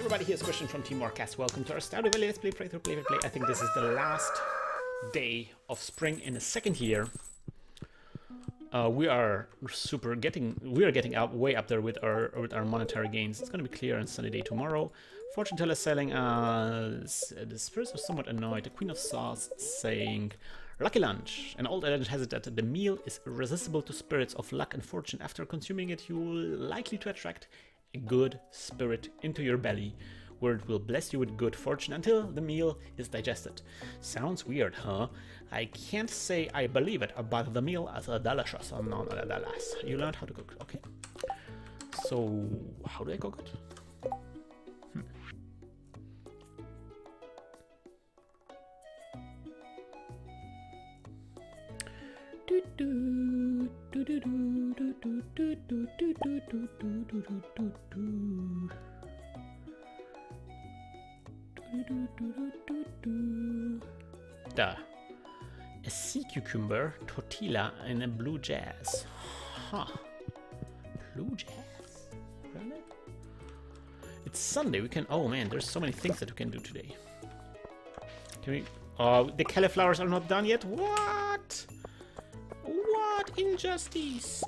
everybody, here's Christian from Team Warcast. Welcome to our Stardew Valley Let's Play Play. I think this is the last day of spring in the second year. We are getting way up there with our monetary gains. It's gonna be clear and sunny day tomorrow. Fortune teller selling us. The spirits are somewhat annoyed. The Queen of Sauce saying, "Lucky lunch." An old legend has it that the meal is irresistible to spirits of luck and fortune. After consuming it, you will likely to attract a good spirit into your belly, where it will bless you with good fortune until the meal is digested. Sounds weird, huh? I can't say I believe it, but the meal is delicious. Nonetheless, you learned how to cook. Okay. So, how do I cook it? Duh. A sea cucumber, tortilla, and a blue jazz. Huh. Blue jazz? Really? It's Sunday. We can. Oh man, there's so many things that we can do today. Can we? Oh, the cauliflowers are not done yet. What? What injustice?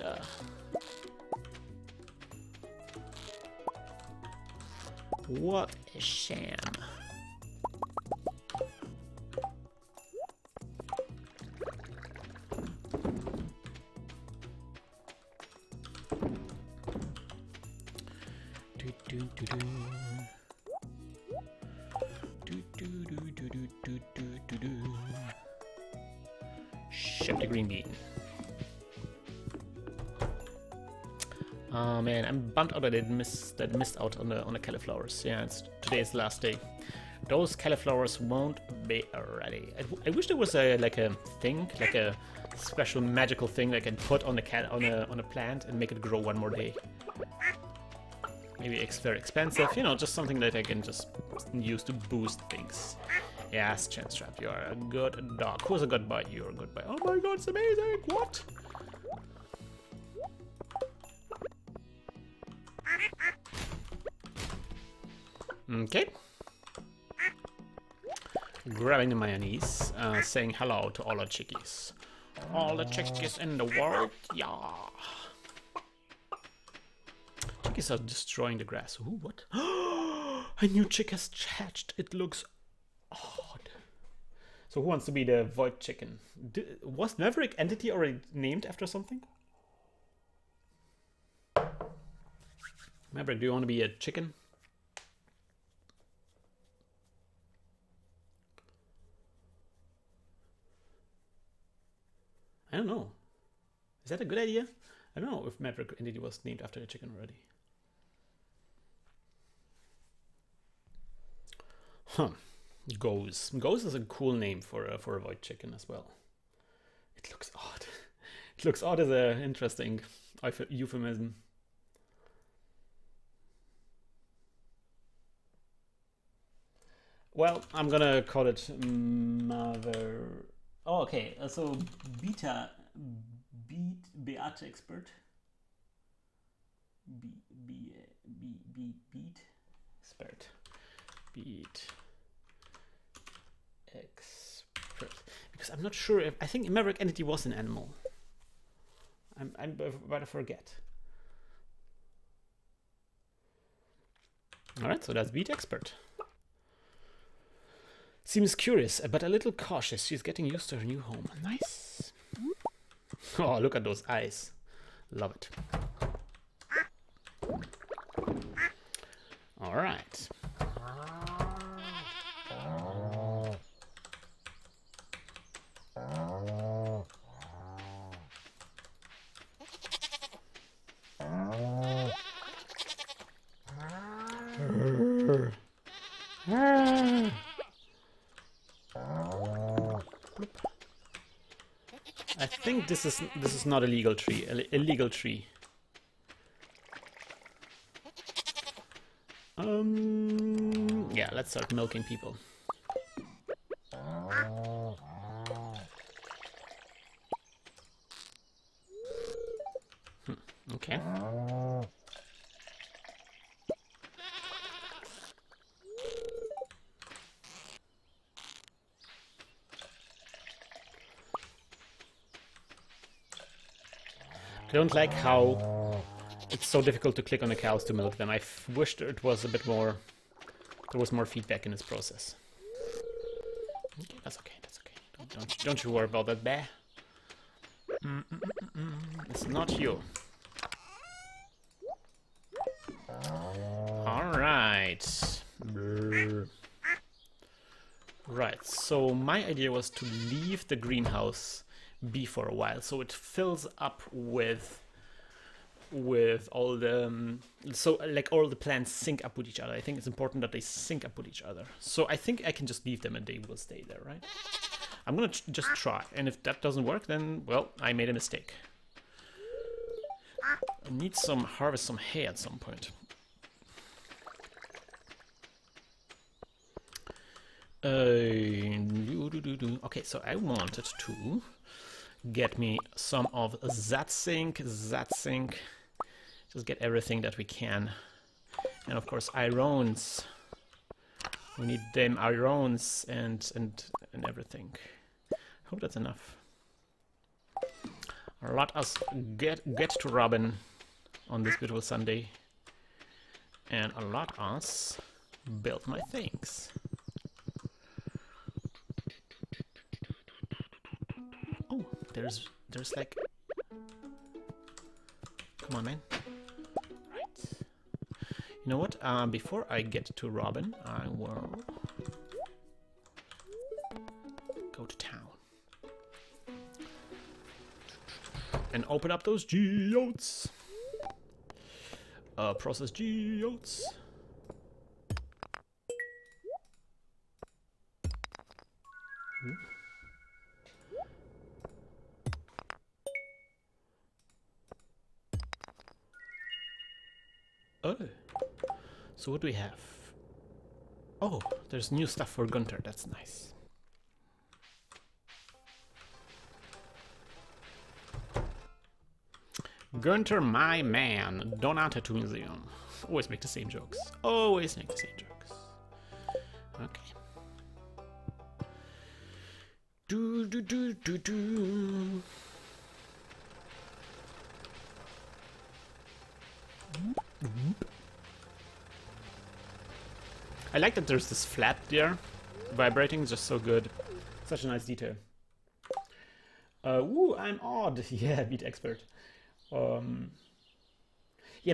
What a sham. Ship the green bean. Oh man, I'm bummed out that I missed out on the cauliflowers. Yeah, today's the last day. Those cauliflowers won't be ready. I wish there was a thing, like a special magical thing that I can put on a plant and make it grow one more day. Maybe it's very expensive, you know, just something that I can just use to boost things. Yes, Chanstrap, you are a good dog. Who's a good boy? You're a good boy. Oh my god, it's amazing! What? Okay. Grabbing the mayonnaise, saying hello to all the chickies. All the chickies in the world, yeah. Chickies are destroying the grass. Ooh, what? A new chick has hatched. It looks odd. So who wants to be the void chicken? Was Maverick Entity already named after something? Maverick, do you want to be a chicken? I don't know. Is that a good idea? I don't know if Maverick Entity was named after a chicken already. Huh. Goose. Goose is a cool name for a void chicken as well. It looks odd. It looks odd as an interesting euphemism. Well, I'm gonna call it Mother. Oh, okay. So Beat expert. Beat expert. Beat expert. Because I'm not sure if I think Maverick Entity was an animal. I'm about to forget. All right, so that's Beat expert. Seems curious, but a little cautious. She's getting used to her new home. Nice. Oh, look at those eyes. Love it. All right. I think this is not a legal tree. A legal tree. Yeah, let's start milking people. Okay. I don't like how it's so difficult to click on the cows to milk them. I wished it was a bit more, there was more feedback in this process. Okay, that's okay, that's okay. Don't you worry about that, bear. It's not you. Alright. Right, so my idea was to leave the greenhouse be for a while, so it fills up with all the so like all the plants sync up with each other. I think it's important that they sync up with each other. So I think I can just leave them and they will stay there, right? I'm gonna just try, and if that doesn't work, then well, I made a mistake. I need some harvest some hay at some point. Okay, so I wanted to get me some of that zinc, just get everything that we can, and of course irons. We need them irons and everything. Hope that's enough. Let us get to Robin on this beautiful Sunday, and let us build my things. Oh, there's like, come on, man. Right. You know what? Before I get to Robin, I will go to town and open up those geodes. Process geodes. Oh, so what do we have? Oh, there's new stuff for Gunter. That's nice. Gunter, my man. Donata to museum. Always make the same jokes. Always make the same jokes. Okay. Do. I like that there's this flap there. Vibrating is just so good. Such a nice detail. Woo, I'm odd. Yeah, beat expert. Yeah,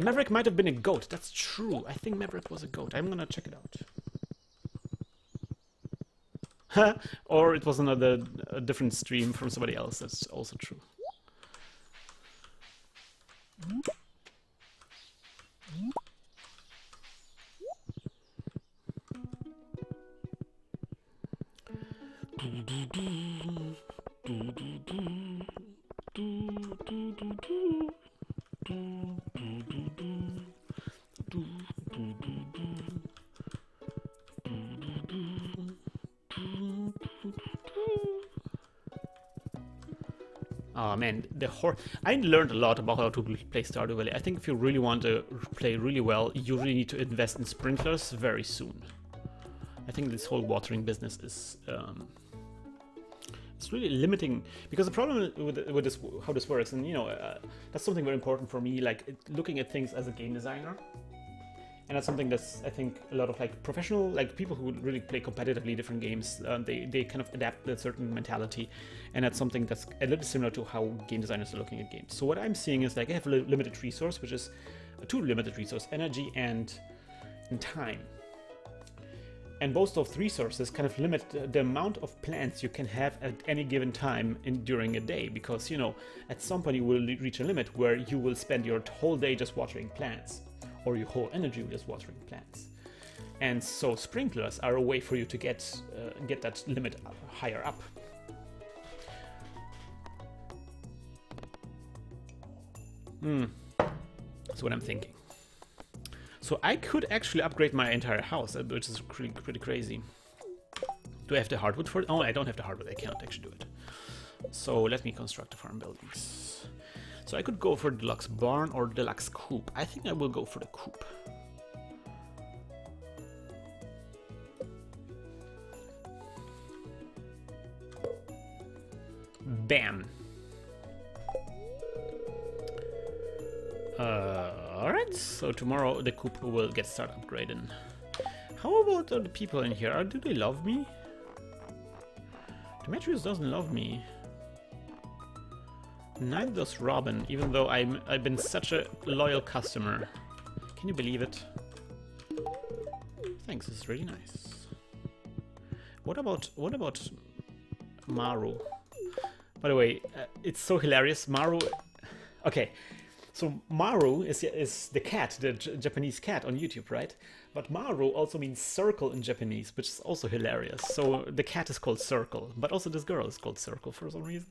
Maverick might have been a goat. That's true. I think Maverick was a goat. I'm gonna check it out. Or it was a different stream from somebody else. That's also true. Oh man, I learned a lot about how to play Stardew Valley. I think if you really want to play really well, you really need to invest in sprinklers very soon. I think this whole watering business is it's really limiting, because the problem with this, how this works, and you know, that's something very important for me, like looking at things as a game designer. And that's something that's, I think, a lot of like professional, like people who really play competitively different games, they kind of adapt a certain mentality, and that's something that's a little similar to how game designers are looking at games. So what I'm seeing is like I have a limited resource, which is two limited resource, energy and time. And both of resources kind of limit the amount of plants you can have at any given time during a day, because you know, at some point you will reach a limit where you will spend your whole day just watering plants, or your whole energy just watering plants. And so sprinklers are a way for you to get that limit higher up. That's what I'm thinking. So I could actually upgrade my entire house, which is pretty crazy. Do I have the hardwood for it? Oh, I don't have the hardwood. I cannot actually do it. So let me construct the farm buildings. So I could go for deluxe barn or deluxe coop. I think I will go for the coop. Bam. Alright, so tomorrow the coop will get started upgrading. How about the people in here? Do they love me? Demetrius doesn't love me. Neither does Robin, even though I've been such a loyal customer. Can you believe it? Thanks, it's really nice. What about Maru? By the way, it's so hilarious. Maru. Okay, so Maru is the cat, the Japanese cat on YouTube, right? But Maru also means circle in Japanese, which is also hilarious. So the cat is called Circle, but also this girl is called Circle for some reason.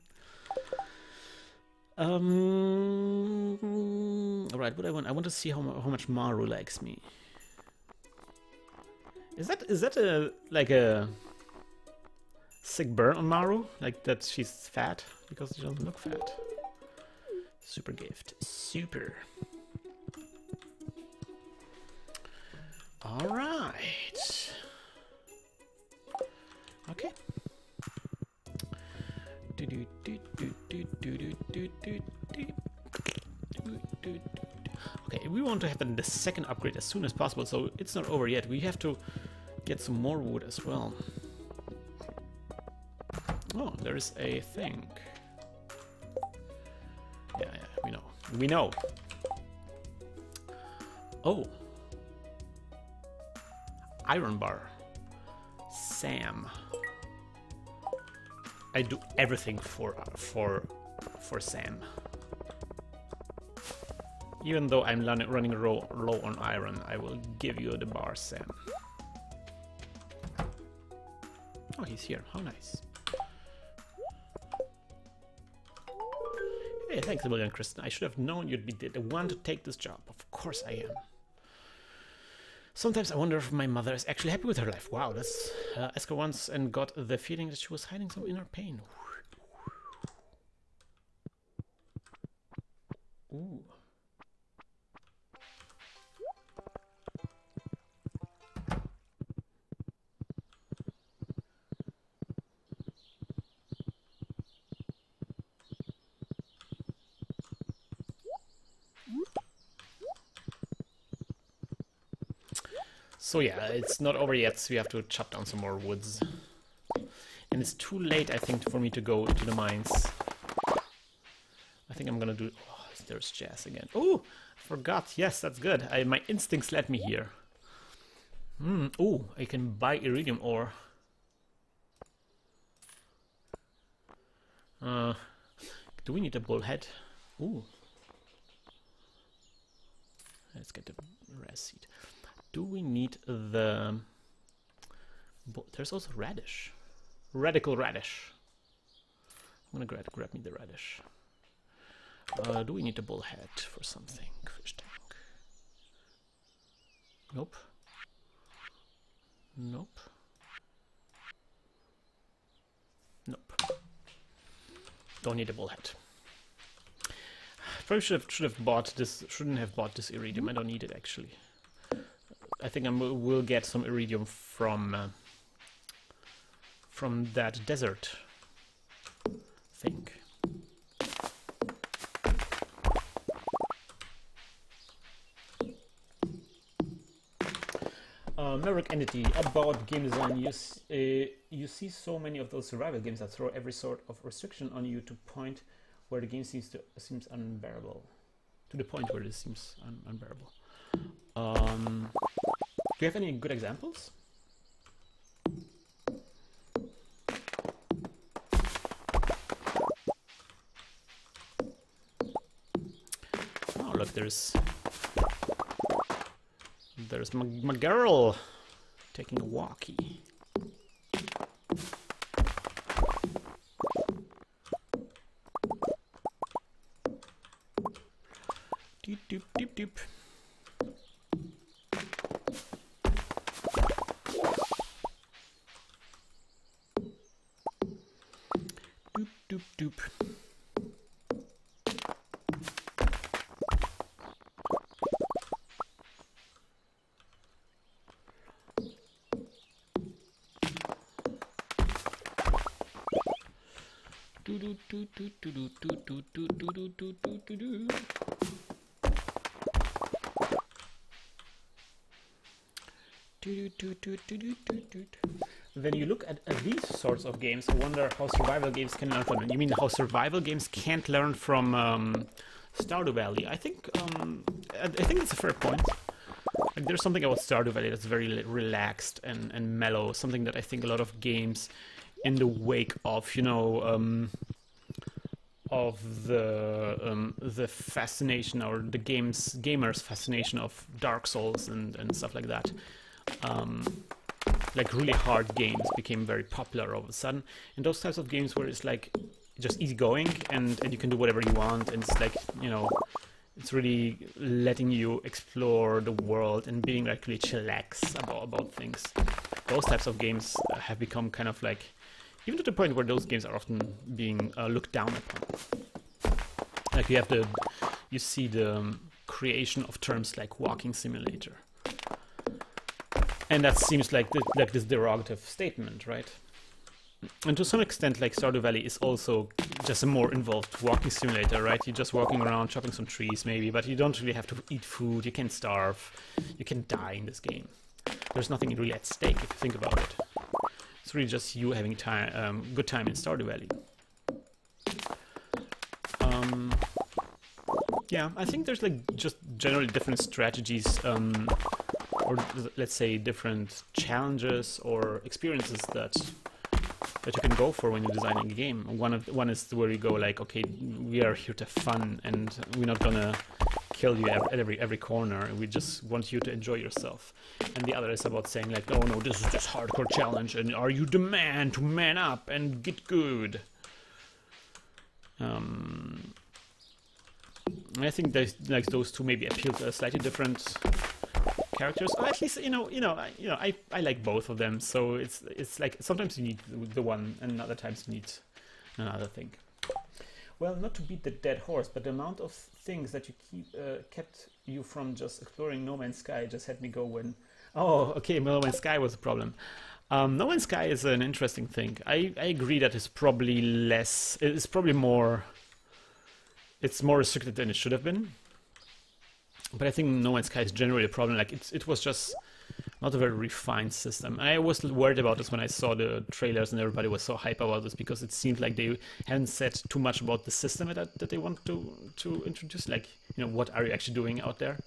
Alright, what I want to see how much Maru likes me. Is that like a sick burn on Maru? Like that she's fat? Because she doesn't look fat. Super gift. Super. Alright. Okay. Okay, we want to have the second upgrade as soon as possible, so it's not over yet. We have to get some more wood as well. Oh, there's a thing. Yeah, we know. We know. Oh. Iron bar. Sam. I do everything for Sam. Even though I'm running low on iron, I will give you the bar, Sam. Oh, he's here. How nice. Hey, thanks a million, Kristen. I should have known you'd be the one to take this job. Of course I am. Sometimes I wonder if my mother is actually happy with her life. Wow, that's asked her once and got the feeling that she was hiding some inner pain. Ooh. So yeah, it's not over yet, so we have to chop down some more woods. And it's too late, I think, for me to go to the mines. I think I'm gonna do... Oh, there's Jazz again. Oh, forgot. Yes, that's good. My instincts led me here. Oh, I can buy iridium ore. Do we need a bullhead? Ooh. Let's get the res seed. Do we need the... There's also radish. Radical radish. I'm gonna grab me the radish. Do we need a bullhead for something? Fish tank. Nope. Nope. Nope. Don't need a bullhead. Probably should have bought this. Shouldn't have bought this iridium. I don't need it actually. I think I will get some iridium from that desert thing. Maverick Entity, about game design, you see so many of those survival games that throw every sort of restriction on you to point where the game seems unbearable. To the point where it seems unbearable. Do you have any good examples? Oh, look, there's my girl taking a walkie. Doop doop doop doop. Doop doop doop. Do do do do do do do do do do do do do. When you look at these sorts of games, I wonder how survival games can learn from them. You mean how survival games can't learn from Stardew Valley? I think it's a fair point. Like, there's something about Stardew Valley that's very relaxed and mellow. Something that I think a lot of games, in the wake of, you know, of the fascination, or the gamers' fascination of Dark Souls and stuff like that, like really hard games became very popular all of a sudden. And those types of games where it's like just easygoing and you can do whatever you want, and it's like, you know, it's really letting you explore the world and being like really chillax about things. Those types of games have become kind of like, even to the point where those games are often being looked down upon. Like you see the creation of terms like walking simulator, and that seems like this derogative statement, right? And to some extent, like, Stardew Valley is also just a more involved walking simulator, right? You're just walking around, chopping some trees maybe, but you don't really have to eat food. You can starve, you can die in this game. There's nothing really at stake if you think about it. It's really just you having time, good time in Stardew Valley. Yeah, I think there's like just generally different strategies, or let's say different challenges or experiences that you can go for when you're designing a game. One is where you go like, okay, we are here to have fun, and we're not gonna kill you at every corner. We just want you to enjoy yourself. And the other is about saying like, oh no, this is just hardcore challenge, and are you the man to man up and get good? I think like those two maybe appeal to slightly different characters. Or at least, I like both of them. So it's like sometimes you need the one, and other times you need another thing. Well, not to beat the dead horse, but the amount of things that you kept you from just exploring No Man's Sky just had me go when... Oh, okay, No Man's Sky was a problem. No Man's Sky is an interesting thing. I agree that it's probably less... It's probably more... It's more restricted than it should have been. But I think No Man's Sky is generally a problem. Like, it was just not a very refined system. And I was worried about this when I saw the trailers and everybody was so hype about this, because it seemed like they hadn't said too much about the system that they want to introduce. Like, what are you actually doing out there?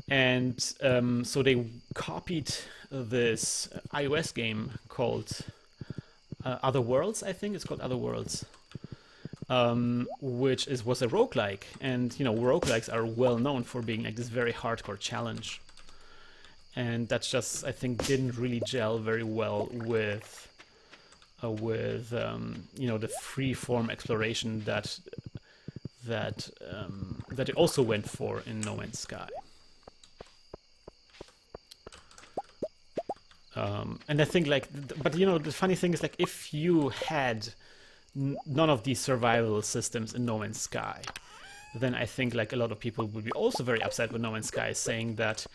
And so they copied this iOS game called Other Worlds, I think. It's called Other Worlds. Which was a roguelike, and roguelikes are well known for being like this very hardcore challenge, and that's just, I think, didn't really gel very well with the free form exploration that it also went for in No Man's Sky. And I think but the funny thing is, like, if you had none of these survival systems in No Man's Sky, then I think like a lot of people would be also very upset with No Man's Sky, saying that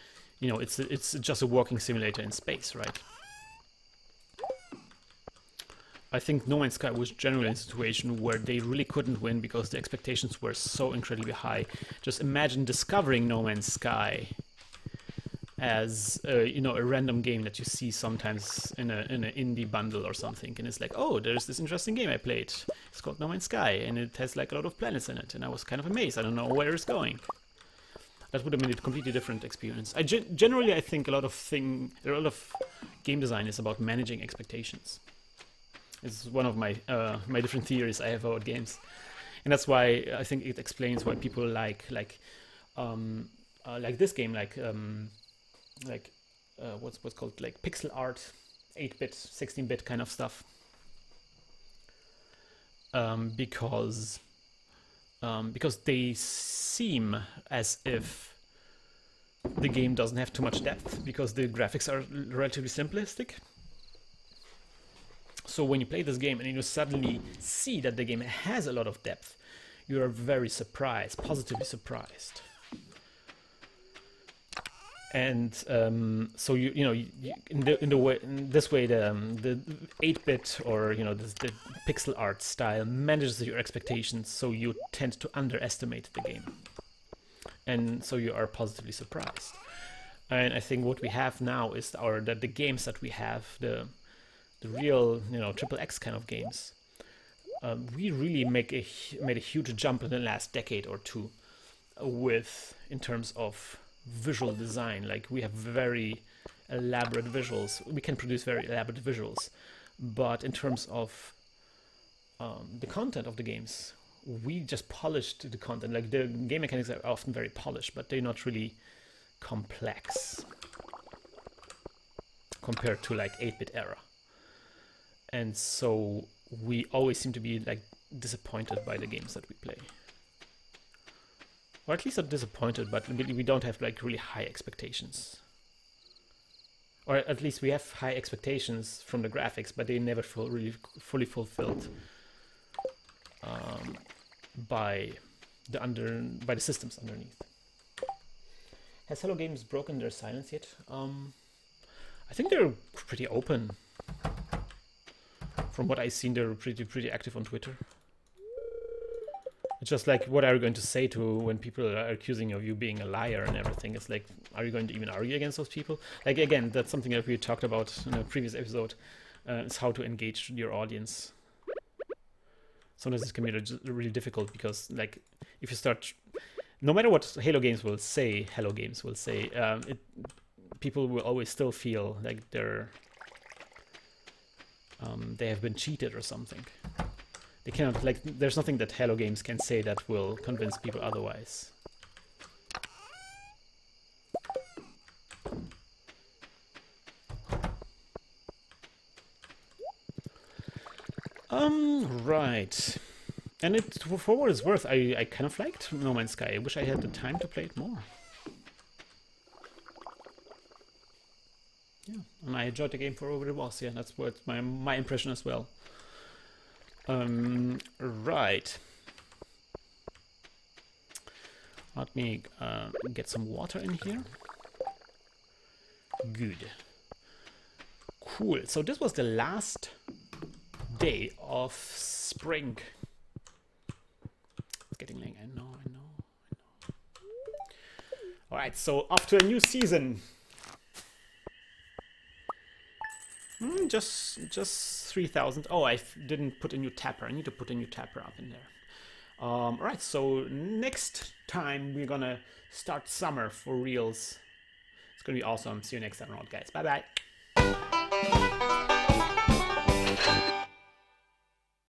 it's just a walking simulator in space, right? I think No Man's Sky was generally in a situation where they really couldn't win because the expectations were so incredibly high. Just imagine discovering No Man's Sky as a random game that you see sometimes in an indie bundle or something, and it's like, oh, there's this interesting game I played. It's called No Man's Sky, and it has like a lot of planets in it, and I was kind of amazed. I don't know where it's going. That would have been a completely different experience. Generally, I think a lot of game design is about managing expectations. It's one of my my different theories I have about games, and that's why I think it explains why people like this game, what's called like pixel art, 8-bit, 16-bit kind of stuff, because they seem as if the game doesn't have too much depth, because the graphics are relatively simplistic. So when you play this game and you suddenly see that the game has a lot of depth, you are very surprised, positively surprised. And so in this way the 8-bit or the pixel art style manages your expectations, so you tend to underestimate the game, and so you are positively surprised. And I think what we have now is the games that we have, the real, you know, triple X kind of games. We really made a huge jump in the last decade or two in terms of visual design. Like, we have very elaborate visuals. We can produce very elaborate visuals, but in terms of the content of the games, we just polished the content. Like, the game mechanics are often very polished, but they're not really complex compared to like 8-bit era. And so we always seem to be like disappointed by the games that we play. Or at least not disappointed, but we don't have like really high expectations. Or at least we have high expectations from the graphics, but they never feel really fully fulfilled by the systems underneath. Has Hello Games broken their silence yet? I think they're pretty open. From what I've seen, they're pretty active on Twitter. It's just like, what are you going to say to when people are accusing you of you being a liar and everything? It's like, are you going to even argue against those people? Like, again, that's something that we talked about in a previous episode. It's how to engage your audience. Sometimes it can be really difficult because, like, if you start, no matter what Hello Games will say, people will always still feel like they have been cheated or something. They cannot, like, there's nothing that Hello Games can say that will convince people otherwise. Right. And for what it's worth, I kind of liked No Man's Sky. I wish I had the time to play it more. Yeah, and I enjoyed the game for what it was. Yeah, that's what my impression as well. Right. Let me get some water in here. Good. Cool. So this was the last day of spring. It's getting late. I know. All right. So off to a new season. Just 3,000. Oh, I didn't put a new tapper. I need to put a new tapper up in there. All right, so next time we're gonna start summer for reals. It's gonna be awesome. See you next time around, guys. Bye-bye.